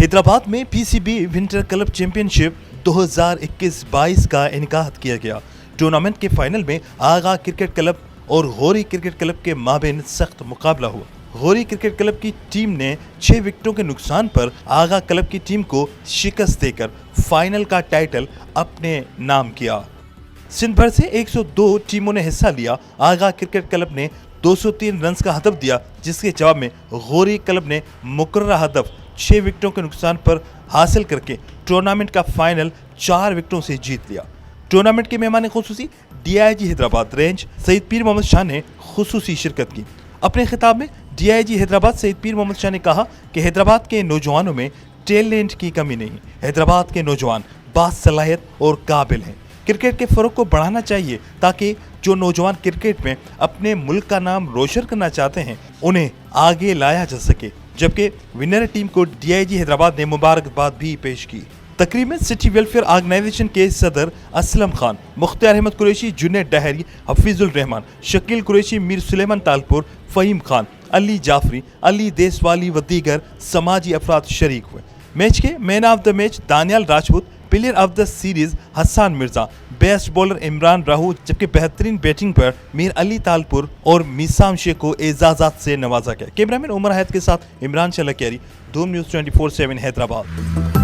हैदराबाद में PCB winter club championship 2021-22 का इनेकाद किया गया। टूर्नामेंट के फाइनल में आगा क्रिकेट क्लब और होरी क्रिकेट क्लब के माबेन सख्त मुकाबला हुआ। होरी क्रिकेट क्लब की टीम ने 6 विकेटों के नुकसान पर आगा क्लब की टीम को शिकस्त देकर फाइनल का टाइटल अपने नाम किया। सिंध भर से 102 टीमों ने हिस्सा लिया। आगा क्रिकेट क्लब ने 203 रन का हदफ दिया, जिसके जवाब में होरी क्लब ने मुकर्रर हदफ 6 विकेटों के नुकसान पर हासिल करके टूर्नामेंट का फाइनल 4 विकेटों से जीत लिया। टूर्नामेंट के मेहमान खुसूसी डीआईजी हैदराबाद रेंज सईद पीर मोहम्मद शाह ने खुसूसी शिरकत की। अपने खिताब में डीआईजी हैदराबाद सईद पीर मोहम्मद शाह ने कहा कि हैदराबाद के नौजवानों में टैलेंट की कमी नहीं। हैदराबाद के नौजवान बासलाहियत और काबिल हैं। क्रिकेट के फ़रोग को बढ़ाना चाहिए ताकि जो नौजवान क्रिकेट में अपने मुल्क का नाम रोशन करना चाहते हैं उन्हें आगे लाया जा सके। जबकि विनर टीम को डीआईजी हैदराबाद ने मुबारकबाद भी पेश की। तकरीब में सिटी वेलफेयर ऑर्गेनाइजेशन के सदर असलम खान, मुख्तार अहमद कुरैशी, जुनैद डहरी, हफीजुल रहमान, शकील कुरैशी, मीर सुलेमान तालपुर, फहीम खान, अली जाफरी, अली देसवाली व दीगर समाजी अफराद शरीक हुए। मैच के man of the match Daniyal Rajput, player of the series Hasan Mirza, best bowler Imran Rahu, जबकि बेहतरीन बैटिंग पर मीर अली तालपुर और मीसाम शेख को एजाज़ात से नवाजा गया। कैमरामैन उमर हयात के साथ इमरान शलकियारी, धूम न्यूज़ 24/7 हैदराबाद।